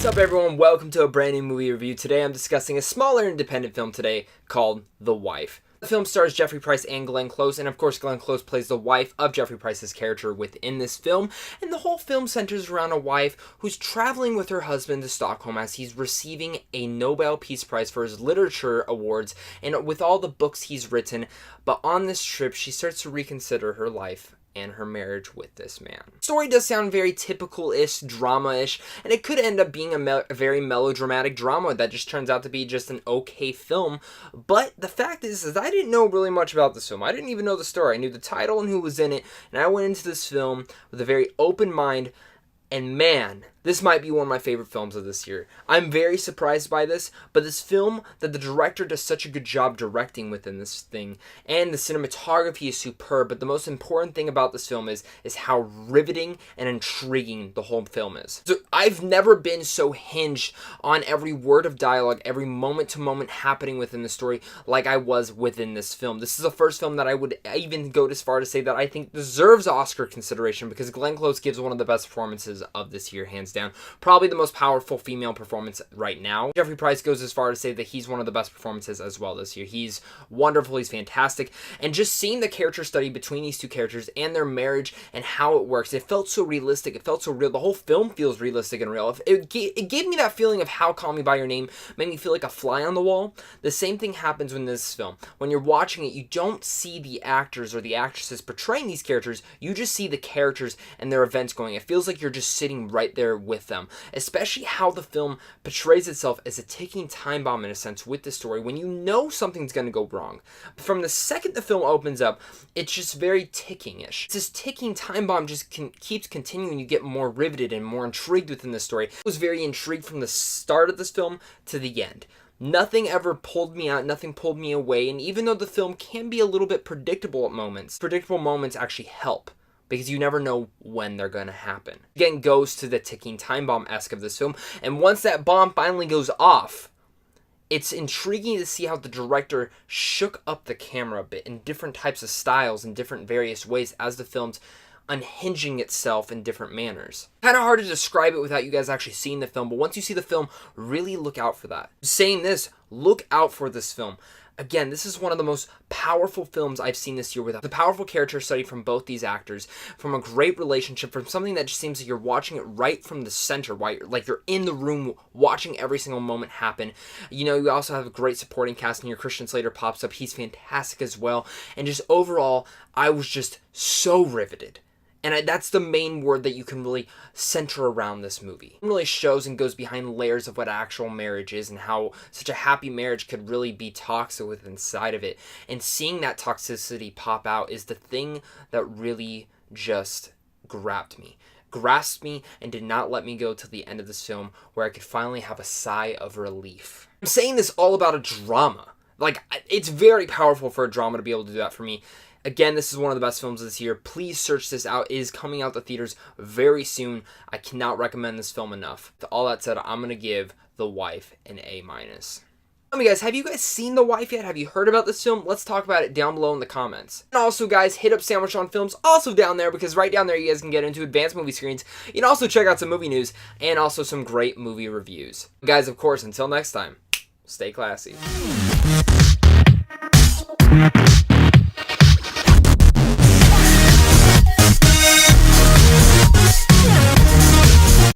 up, everyone? Welcome to a brand new movie review. Today I'm discussing a smaller independent film today called The Wife. The film stars Jeffrey Pryce and Glenn Close, and of course Glenn Close plays the wife of Jeffrey Pryce's character within this film, and the whole film centers around a wife who's traveling with her husband to Stockholm as he's receiving a Nobel Peace Prize for his literature awards and with all the books he's written. But on this trip, she starts to reconsider her life and her marriage with this man. The story does sound very typical-ish, drama-ish, and it could end up being a very melodramatic drama that just turns out to be just an okay film. But the fact is I didn't know really much about this film. I didn't even know the story. I knew the title and who was in it, and I went into this film with a very open mind. And man, this might be one of my favorite films of this year. I'm very surprised by this, but this film that the director does such a good job directing within this thing, and the cinematography is superb, but the most important thing about this film is how riveting and intriguing the whole film is. So I've never been so hinged on every word of dialogue, every moment-to-moment happening within the story like I was within this film. This is the first film that I would even go as far to say that I think deserves Oscar consideration, because Glenn Close gives one of the best performances of this year, hands down. Probably the most powerful female performance right now. Jeffrey Pryce goes as far to say that he's one of the best performances as well this year. He's wonderful, he's fantastic, and just seeing the character study between these two characters and their marriage and how it works, it felt so realistic, it felt so real. The whole film feels realistic and real. It gave me that feeling of how Call Me By Your Name made me feel like a fly on the wall. The same thing happens in this film. When you're watching it, you don't see the actors or the actresses portraying these characters, you just see the characters and their events going. It feels like you're just sitting right there with them, especially how the film portrays itself as a ticking time bomb in a sense with the story when you know something's going to go wrong. From the second the film opens up, it's just very ticking-ish. This ticking time bomb just keeps continuing. You get more riveted and more intrigued within the story. I was very intrigued from the start of this film to the end. Nothing ever pulled me out, nothing pulled me away, and even though the film can be a little bit predictable at moments, predictable moments actually help, because you never know when they're going to happen. Again, goes to the ticking time bomb-esque of this film, and once that bomb finally goes off, it's intriguing to see how the director shook up the camera a bit in different types of styles and different various ways as the film's unhinging itself in different manners. Kind of hard to describe it without you guys actually seeing the film, but once you see the film, really look out for that. Saying this, look out for this film. Again, this is one of the most powerful films I've seen this year, with the powerful character study from both these actors, from a great relationship, from something that just seems like you're watching it right from the center, like you're in the room watching every single moment happen. You know, you also have a great supporting cast, and your Christian Slater pops up. He's fantastic as well. And just overall, I was just so riveted. And that's the main word that you can really center around this movie. It really shows and goes behind layers of what actual marriage is and how such a happy marriage could really be toxic within inside of it. And seeing that toxicity pop out is the thing that really just grasped me and did not let me go till the end of this film, where I could finally have a sigh of relief. I'm saying this all about a drama. Like, it's very powerful for a drama to be able to do that for me. Again, this is one of the best films this year. Please search this out. It is coming out to theaters very soon. I cannot recommend this film enough. To all that said, I'm going to give The Wife an A-. Tell me, guys, have you guys seen The Wife yet? Have you heard about this film? Let's talk about it down below in the comments. And also, guys, hit up Sandwich on Films also down there, because right down there you guys can get into advanced movie screens. You can also check out some movie news and also some great movie reviews. Guys, of course, until next time, stay classy.